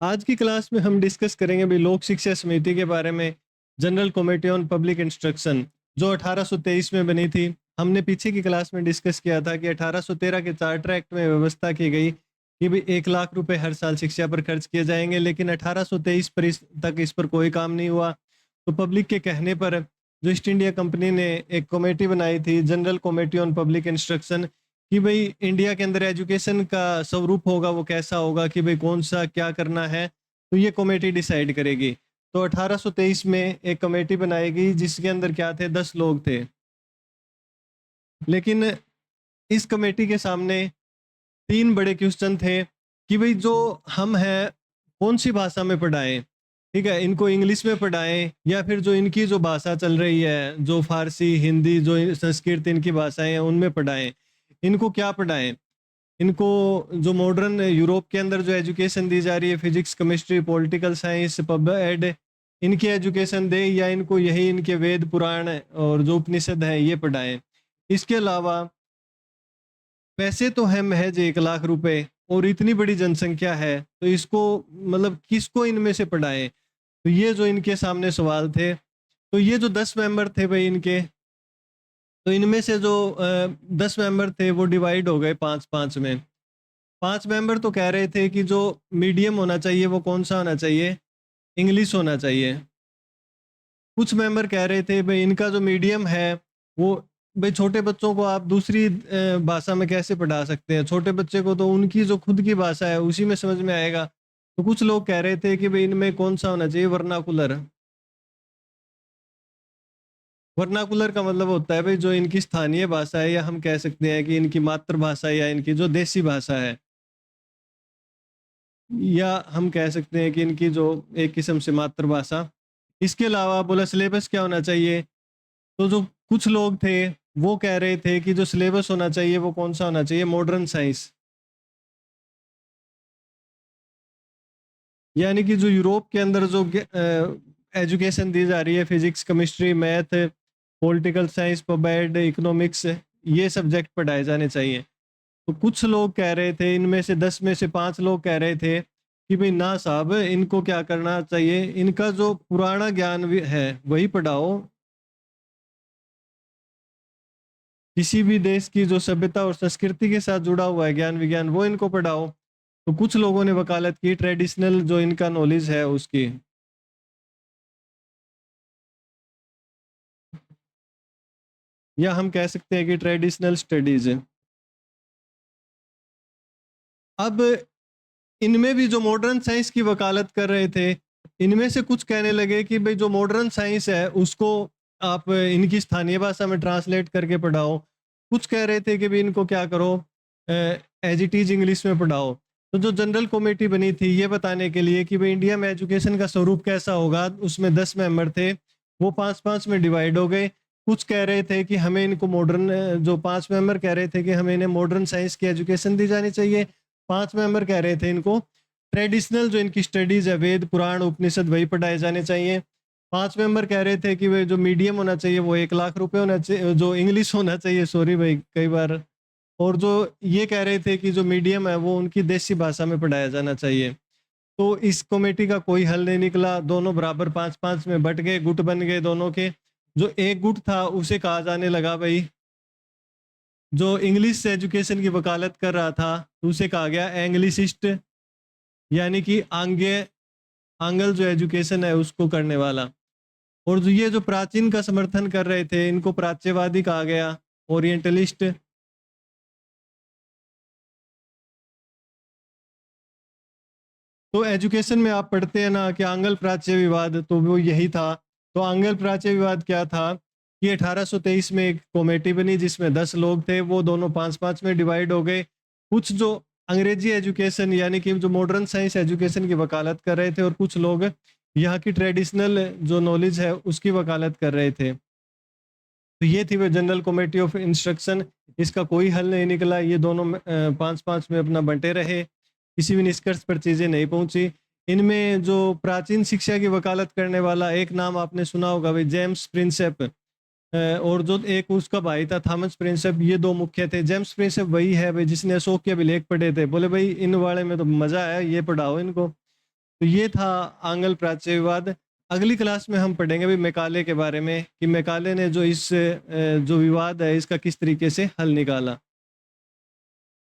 आज की क्लास में हम डिस्कस करेंगे भाई लोक शिक्षा समिति के बारे में। General committee on public instruction जो 1823 में बनी थी। हमने पीछे की क्लास में डिस्कस किया था कि 1813 के चार्टर एक्ट में व्यवस्था की गई कि भाई 1 लाख रुपए हर साल शिक्षा पर खर्च किए जाएंगे, लेकिन 1823 पर तक इस पर कोई काम नहीं हुआ। तो पब्लिक के कहने पर जो ईस्ट इंडिया कंपनी ने एक कमेटी बनाई थी, general committee on public instruction, कि भाई इंडिया के अंदर एजुकेशन का स्वरूप होगा वो कैसा होगा, कि भाई कौन सा क्या करना है, तो ये कमेटी डिसाइड करेगी। तो 1823 में एक कमेटी बनाएगी जिसके अंदर क्या थे, 10 लोग थे। लेकिन इस कमेटी के सामने 3 बड़े क्वेश्चन थे कि भाई जो हम हैं कौन सी भाषा में पढ़ाएं। ठीक है, इनको इंग्लिश में पढ़ाएं या फिर जो इनकी जो भाषा चल रही है, जो फारसी, हिंदी, जो संस्कृत इनकी भाषाएं हैं उनमें पढ़ाएं। इनको क्या पढ़ाएं? इनको जो मॉडर्न यूरोप के अंदर जो एजुकेशन दी जा रही है, physics, chemistry, political science, pub ad, इनकी एजुकेशन दे, या इनको यही इनके वेद पुराण और जो उपनिषद है ये पढ़ाएं। इसके अलावा पैसे तो है महज 1 लाख रुपए और इतनी बड़ी जनसंख्या है, तो इसको मतलब किसको इनमें से पढ़ाएं? तो ये जो इनके सामने सवाल थे। तो ये जो 10 मेंबर थे भाई इनके, तो इनमें से जो 10 मेंबर थे वो डिवाइड हो गए 5-5 में। 5 मेंबर तो कह रहे थे कि जो मीडियम होना चाहिए वो कौन सा होना चाहिए, इंग्लिश होना चाहिए। कुछ मेंबर कह रहे थे भाई इनका जो मीडियम है वो, भाई छोटे बच्चों को आप दूसरी भाषा में कैसे पढ़ा सकते हैं, छोटे बच्चे को तो उनकी जो खुद की भाषा है उसी में समझ में आएगा। तो कुछ लोग कह रहे थे कि भाई इनमें कौन सा होना चाहिए, वर्नाकुलर। वर्नाकुलर का मतलब होता है भाई जो इनकी स्थानीय भाषा है, या हम कह सकते हैं कि इनकी मातृभाषा, या इनकी जो देसी भाषा है, या हम कह सकते हैं कि इनकी जो एक किस्म से मातृभाषा। इसके अलावा बोला सिलेबस क्या होना चाहिए। तो जो कुछ लोग थे वो कह रहे थे कि जो सिलेबस होना चाहिए वो कौन सा होना चाहिए, मॉडर्न साइंस। यानी कि जो यूरोप के अंदर जो एजुकेशन दी जा रही है, physics, chemistry, math, political science, pub economics, ये सब्जेक्ट पढ़ाए जाने चाहिए। तो कुछ लोग कह रहे थे, इनमें से 10 में से 5 लोग कह रहे थे कि भाई ना साहब, इनको क्या करना चाहिए, इनका जो पुराना ज्ञान है वही पढ़ाओ, किसी भी देश की जो सभ्यता और संस्कृति के साथ जुड़ा हुआ है ज्ञान विज्ञान वो इनको पढ़ाओ। तो कुछ लोगों ने वकालत की ट्रेडिशनल जो इनका नॉलेज है उसकी, या हम कह सकते हैं कि ट्रेडिशनल स्टडीज। अब इनमें भी जो मॉडर्न साइंस की वकालत कर रहे थे, इनमें से कुछ कहने लगे कि भाई जो मॉडर्न साइंस है उसको आप इनकी स्थानीय भाषा में ट्रांसलेट करके पढ़ाओ। कुछ कह रहे थे कि भाई इनको क्या करो, एज इट इज इंग्लिश में पढ़ाओ। तो जो जनरल कमेटी बनी थी ये बताने के लिए कि भाई इंडिया में एजुकेशन का स्वरूप कैसा होगा, उसमें 10 मेंबर थे, वो 5-5 में डिवाइड हो गए। कुछ कह रहे थे कि हमें इनको मॉडर्न, जो 5 मेंबर कह रहे थे कि हमें इन्हें मॉडर्न साइंस की एजुकेशन दी जानी चाहिए। 5 मेंबर कह रहे थे इनको ट्रेडिशनल जो इनकी स्टडीज है, वेद पुराण उपनिषद, वही पढ़ाए जाने चाहिए। 5 मेंबर कह रहे थे कि वे जो मीडियम होना चाहिए वो 1 लाख रुपए होना चाहिए, जो इंग्लिश होना चाहिए, सॉरी भाई कई बार। और जो ये कह रहे थे कि जो मीडियम है वो उनकी देसी भाषा में पढ़ाया जाना चाहिए। तो इस कमेटी का कोई हल नहीं निकला, दोनों बराबर 5-5 में बट गए, गुट बन गए दोनों के। जो एक गुट था उसे कहा जाने लगा भाई, जो इंग्लिश एजुकेशन की वकालत कर रहा था उसे कहा गया एंग्लिसिस्ट, यानी कि आंगल जो एजुकेशन है उसको करने वाला। और जो ये जो प्राचीन का समर्थन कर रहे थे इनको प्राच्यवादी कहा गया, ओरिएंटलिस्ट। तो एजुकेशन में आप पढ़ते हैं ना कि आंगल प्राच्य विवाद, तो वो यही था। तो आंगल प्राच्य विवाद क्या था कि 1823 में एक कमेटी बनी जिसमें 10 लोग थे, वो दोनों 5-5 में डिवाइड हो गए। कुछ जो अंग्रेजी एजुकेशन यानी कि जो मॉडर्न साइंस एजुकेशन की वकालत कर रहे थे, और कुछ लोग यहाँ की ट्रेडिशनल जो नॉलेज है उसकी वकालत कर रहे थे। तो ये थी वो जनरल कमेटी ऑफ इंस्ट्रक्शन। इसका कोई हल नहीं निकला, ये दोनों 5-5 में अपना बंटे रहे, किसी भी निष्कर्ष पर चीजें नहीं पहुंची। इनमें जो प्राचीन शिक्षा की वकालत करने वाला एक नाम आपने सुना होगा भाई, जेम्स प्रिंसेप, और जो एक उसका भाई था थॉमस प्रिंसेप, ये दो मुख्य थे। जेम्स प्रिंसेप वही है भाई जिसने अशोक के अभिलेख पढ़े थे, बोले भाई इन वाले में तो मजा है, ये पढ़ाओ इनको। तो ये था आंग्ल प्राच्य विवाद। अगली क्लास में हम पढ़ेंगे भी मैकाले के बारे में कि मैकाले ने जो जो विवाद है इसका किस तरीके से हल निकाला।